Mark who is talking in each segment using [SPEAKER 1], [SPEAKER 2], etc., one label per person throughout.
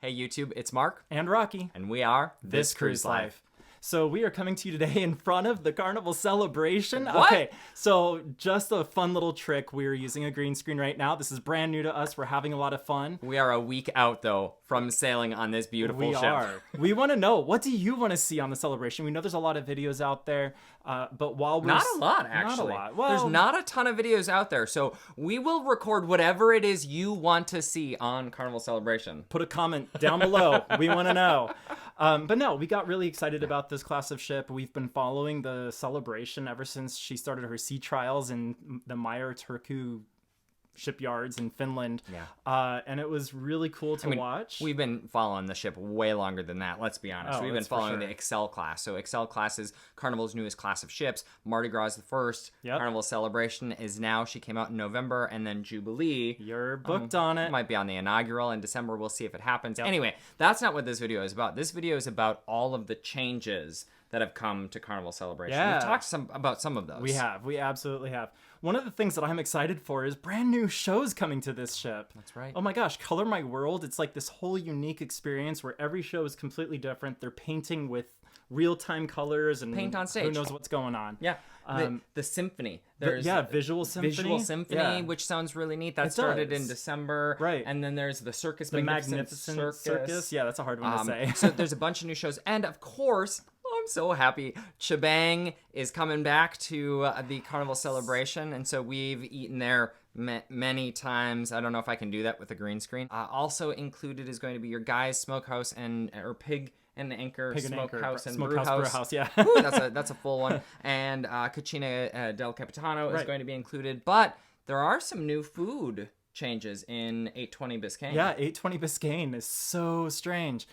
[SPEAKER 1] Hey YouTube, it's Mark.
[SPEAKER 2] And Rocky.
[SPEAKER 1] And we are
[SPEAKER 2] This Cruise Life. So we are coming to you today in front of the Carnival Celebration.
[SPEAKER 1] What?
[SPEAKER 2] Okay, so just a fun little trick. We're using a green screen right now. This is brand new to us. We're having a lot of fun.
[SPEAKER 1] We are a week out, though, from sailing on this beautiful ship.
[SPEAKER 2] We want to know, what do you want to see on the celebration? We know there's a lot of videos out there, but while we're...
[SPEAKER 1] Not a lot, actually.
[SPEAKER 2] Not a lot. Well,
[SPEAKER 1] there's not a ton of videos out there, so we will record whatever it is you want to see on Carnival Celebration.
[SPEAKER 2] Put a comment down below. We want to know. But no, we got really excited about this class of ship. We've been following the celebration ever since she started her sea trials in the Meyer Turku shipyards in Finland.
[SPEAKER 1] Yeah.
[SPEAKER 2] And it was really cool to watch.
[SPEAKER 1] We've been following the ship way longer than that, let's be honest. We've been following the Excel class. So Excel class is Carnival's newest class of ships. Mardi Gras is the first.
[SPEAKER 2] Yep.
[SPEAKER 1] Carnival Celebration is now. She came out in November, and then Jubilee.
[SPEAKER 2] You're booked on it.
[SPEAKER 1] Might be on the inaugural in December. We'll see if it happens.
[SPEAKER 2] Yep.
[SPEAKER 1] Anyway, that's not what this video is about. This video is about all of the changes that have come to Carnival Celebration.
[SPEAKER 2] Yeah.
[SPEAKER 1] We've talked about some of those.
[SPEAKER 2] We have. We absolutely have. One of the things that I'm excited for is brand new shows coming to this ship.
[SPEAKER 1] That's right.
[SPEAKER 2] Oh my gosh, Color My World. It's like this whole unique experience where every show is completely different. They're painting with real-time colors and
[SPEAKER 1] paint on stage.
[SPEAKER 2] Who knows what's going on.
[SPEAKER 1] Yeah. The symphony.
[SPEAKER 2] Visual symphony.
[SPEAKER 1] Which sounds really neat. That started in December.
[SPEAKER 2] Right.
[SPEAKER 1] And then there's the Circus
[SPEAKER 2] The
[SPEAKER 1] Magnificent
[SPEAKER 2] Circus. Yeah, that's a hard one to say.
[SPEAKER 1] So there's a bunch of new shows. And of course, I'm so happy, Shebang is coming back to the Carnival Celebration. And so we've eaten there many times. I don't know if I can do that with a green screen. Also included is going to be your Guy's Smokehouse or Pig and Anchor Smokehouse and Brewhouse.
[SPEAKER 2] Yeah.
[SPEAKER 1] Ooh, that's a full one. And Cucina del Capitano is going to be included. But there are some new food changes in 820 Biscayne.
[SPEAKER 2] Yeah, 820 Biscayne is so strange.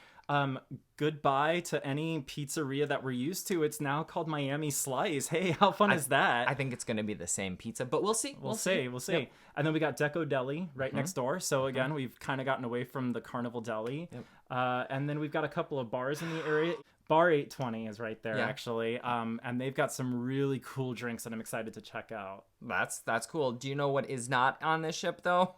[SPEAKER 2] Goodbye to any pizzeria that we're used to. It's now called Miami Slice. Hey, how fun is that?
[SPEAKER 1] I think it's going to be the same pizza, but we'll see.
[SPEAKER 2] We'll see. Yep. And then we got Deco Deli right next door. So again, we've kind of gotten away from the Carnival Deli.
[SPEAKER 1] Yep.
[SPEAKER 2] And then we've got a couple of bars in the area. Bar 820 is right there, actually. And they've got some really cool drinks that I'm excited to check out.
[SPEAKER 1] That's cool. Do you know what is not on this ship, though?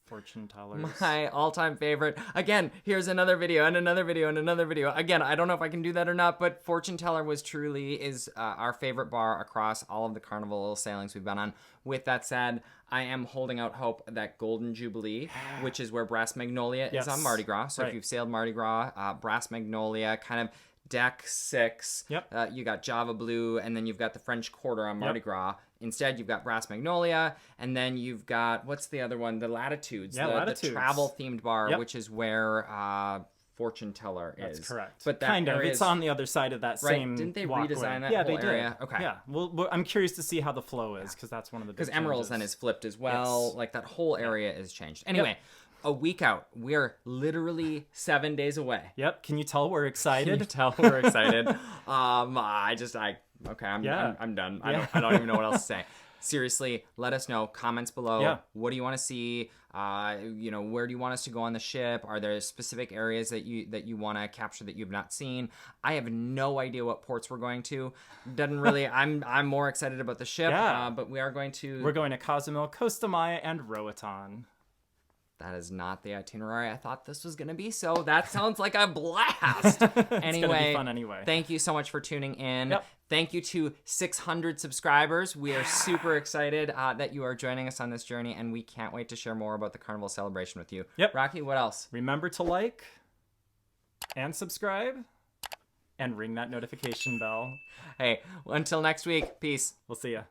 [SPEAKER 2] Fortune tellers.
[SPEAKER 1] My all-time favorite. Again, here's another video and another video and another video. Again, I don't know if I can do that or not, but Fortune Teller is our favorite bar across all of the Carnival sailings we've been on. With that said, I am holding out hope that Golden Jubilee, which is where Brass Magnolia is on Mardi Gras. So if you've sailed Mardi Gras, Brass Magnolia, kind of Deck 6.
[SPEAKER 2] Yep.
[SPEAKER 1] You got Java Blue, and then you've got the French Quarter on Mardi Gras. Instead, you've got Brass Magnolia, and then you've got, what's the other one? The Latitudes.
[SPEAKER 2] Latitudes.
[SPEAKER 1] The travel-themed bar, which is where Fortune Teller is.
[SPEAKER 2] That's correct.
[SPEAKER 1] But that
[SPEAKER 2] kind of. It's on the other side of that same
[SPEAKER 1] Didn't they
[SPEAKER 2] walkway.
[SPEAKER 1] redesign that
[SPEAKER 2] Yeah,
[SPEAKER 1] whole
[SPEAKER 2] they did.
[SPEAKER 1] area? Okay.
[SPEAKER 2] Yeah. Well, I'm curious to see how the flow is, because that's one of the big
[SPEAKER 1] Because Emerald's then is flipped as well.
[SPEAKER 2] Yes.
[SPEAKER 1] Like, that whole area is changed. Anyway. A week out. We're literally 7 days away.
[SPEAKER 2] Yep. Can you tell we're excited?
[SPEAKER 1] Can you tell we're excited? Okay, I'm done. I don't even know what else to say. Seriously, let us know. Comments below.
[SPEAKER 2] Yeah.
[SPEAKER 1] What do you want to see? Where do you want us to go on the ship? Are there specific areas that you want to capture that you've not seen? I have no idea what ports we're going to. Doesn't really. I'm more excited about the ship.
[SPEAKER 2] Yeah.
[SPEAKER 1] But we are going to.
[SPEAKER 2] We're going to Cozumel, Costa Maya, and Roatan.
[SPEAKER 1] That is not the itinerary I thought this was going to be, so that sounds like a blast. Anyway,
[SPEAKER 2] it's gonna be fun anyway.
[SPEAKER 1] Thank you so much for tuning in.
[SPEAKER 2] Yep.
[SPEAKER 1] Thank you to 600 subscribers. We are super excited that you are joining us on this journey, and we can't wait to share more about the Carnival Celebration with you.
[SPEAKER 2] Yep.
[SPEAKER 1] Rocky, what else?
[SPEAKER 2] Remember to like and subscribe and ring that notification bell.
[SPEAKER 1] Hey, until next week, peace.
[SPEAKER 2] We'll see ya.